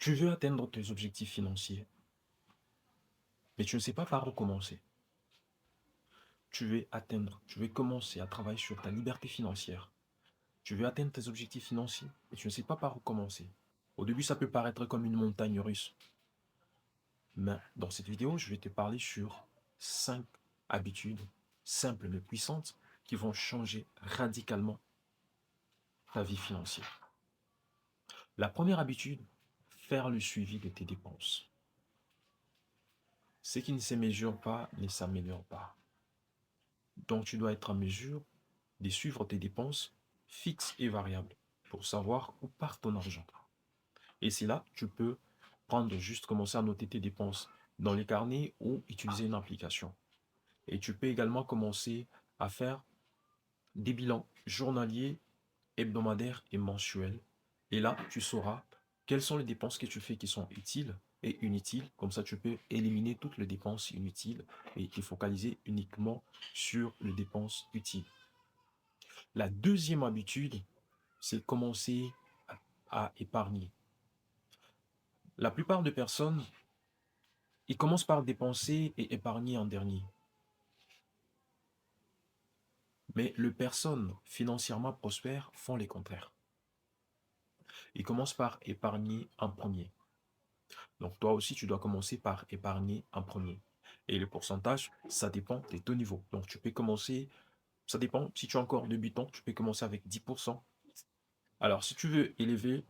Tu veux atteindre tes objectifs financiers, mais tu ne sais pas par où commencer. Tu veux commencer à travailler sur ta liberté financière. Tu veux atteindre tes objectifs financiers, mais tu ne sais pas par où commencer. Au début, ça peut paraître comme une montagne russe. Mais dans cette vidéo, je vais te parler sur 5 habitudes simples mais puissantes qui vont changer radicalement ta vie financière. La première habitude, faire le suivi de tes dépenses. Ce qui ne se mesure pas ne s'améliore pas. Donc, tu dois être en mesure de suivre tes dépenses fixes et variables pour savoir où part ton argent. Et c'est là, tu peux commencer à noter tes dépenses dans les carnets ou utiliser une application. Et tu peux également commencer à faire des bilans journaliers, hebdomadaires et mensuels. Et là, tu sauras quelles sont les dépenses que tu fais qui sont utiles et inutiles. Comme ça, tu peux éliminer toutes les dépenses inutiles et te focaliser uniquement sur les dépenses utiles. La deuxième habitude, c'est commencer à épargner. La plupart des personnes, ils commencent par dépenser et épargner en dernier. Mais les personnes financièrement prospères font les contraires. Ils commencent par épargner en premier. Donc toi aussi, tu dois commencer par épargner en premier. Et le pourcentage, ça dépend de ton niveau. Donc tu peux commencer, ça dépend, si tu es encore débutant, tu peux commencer avec 10%. Alors si tu veux élever,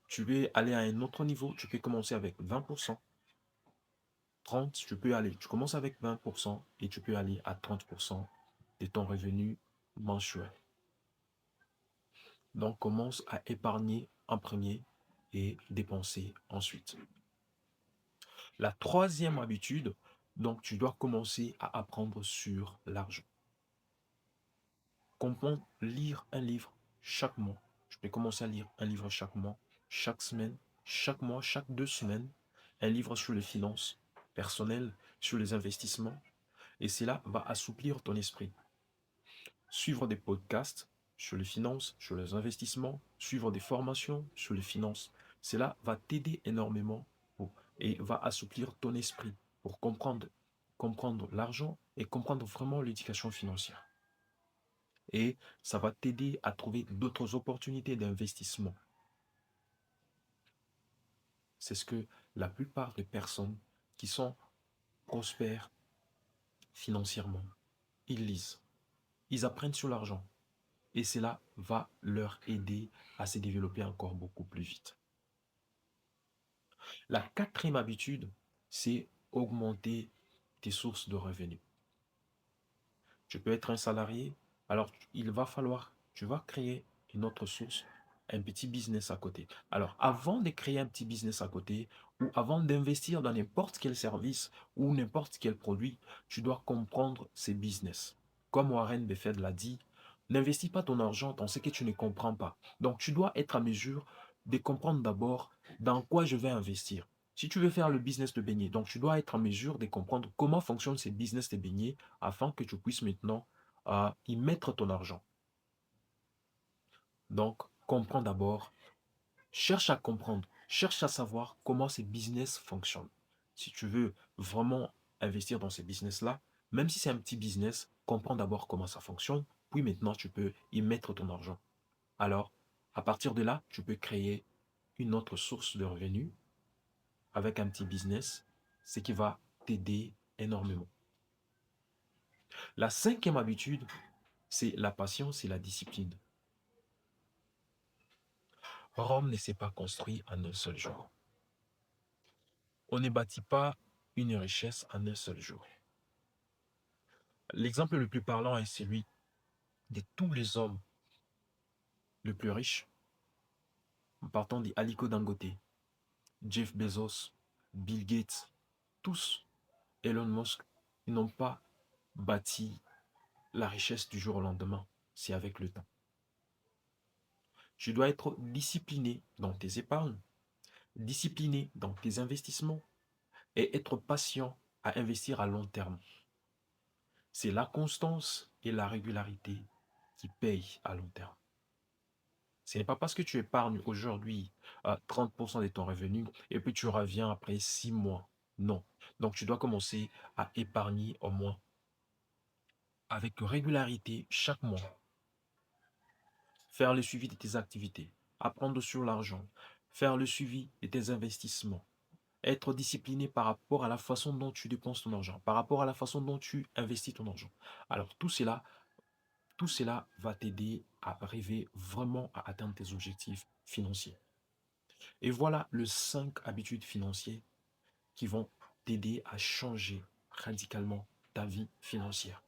tu veux aller à un autre niveau, tu peux commencer avec 20%. 30, tu commences avec 20% et tu peux aller à 30% de ton revenu mensuel. Donc, commence à épargner en premier et dépenser ensuite. La troisième habitude, donc tu dois commencer à apprendre sur l'argent. Comprendre, lire un livre chaque mois. Je peux commencer à lire un livre chaque mois, chaque semaine, chaque mois, chaque 2 semaines. Un livre sur les finances personnelles, sur les investissements. Et cela va assouplir ton esprit. Suivre des podcasts sur les finances, sur les investissements, suivre des formations sur les finances. Cela va t'aider énormément et va assouplir ton esprit pour comprendre l'argent et comprendre vraiment l'éducation financière. Et ça va t'aider à trouver d'autres opportunités d'investissement. C'est ce que la plupart des personnes qui sont prospères financièrement, ils lisent, ils apprennent sur l'argent. Et cela va leur aider à se développer encore beaucoup plus vite. La quatrième habitude, c'est augmenter tes sources de revenus. Tu peux être un salarié, alors tu vas créer une autre source, un petit business à côté. Alors, avant de créer un petit business à côté, ou avant d'investir dans n'importe quel service ou n'importe quel produit, tu dois comprendre ces business. Comme Warren Buffett l'a dit, n'investis pas ton argent dans ce que tu ne comprends pas. Donc, tu dois être à mesure de comprendre d'abord dans quoi je vais investir. Si tu veux faire le business de beignets, donc tu dois être en mesure de comprendre comment fonctionne ce business de beignets afin que tu puisses maintenant y mettre ton argent. Donc, comprends d'abord, cherche à comprendre, cherche à savoir comment ces business fonctionnent. Si tu veux vraiment investir dans ces business-là, même si c'est un petit business, comprends d'abord comment ça fonctionne, puis maintenant tu peux y mettre ton argent. Alors, à partir de là, tu peux créer une autre source de revenus avec un petit business, ce qui va t'aider énormément. La cinquième habitude, c'est la patience et la discipline. Rome ne s'est pas construit en un seul jour. On ne bâtit pas une richesse en un seul jour. L'exemple le plus parlant est celui de tous les hommes les plus riches, en partant d'Aliko Dangote, Jeff Bezos, Bill Gates, tous, Elon Musk, ils n'ont pas bâti la richesse du jour au lendemain, c'est avec le temps. Tu dois être discipliné dans tes épargnes, discipliné dans tes investissements et être patient à investir à long terme. C'est la constance et la régularité qui payent à long terme. Ce n'est pas parce que tu épargnes aujourd'hui 30% de ton revenu et puis tu reviens après 6 mois. Non. Donc, tu dois commencer à épargner au moins avec régularité chaque mois. Faire le suivi de tes activités, apprendre sur l'argent, faire le suivi de tes investissements, être discipliné par rapport à la façon dont tu dépenses ton argent, par rapport à la façon dont tu investis ton argent. Alors tout cela va t'aider à arriver vraiment à atteindre tes objectifs financiers. Et voilà les 5 habitudes financières qui vont t'aider à changer radicalement ta vie financière.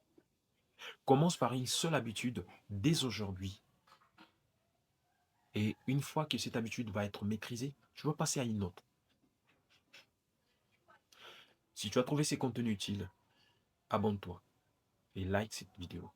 Commence par une seule habitude dès aujourd'hui. Et une fois que cette habitude va être maîtrisée, tu vas passer à une autre. Si tu as trouvé ces contenus utiles, abonne-toi et like cette vidéo.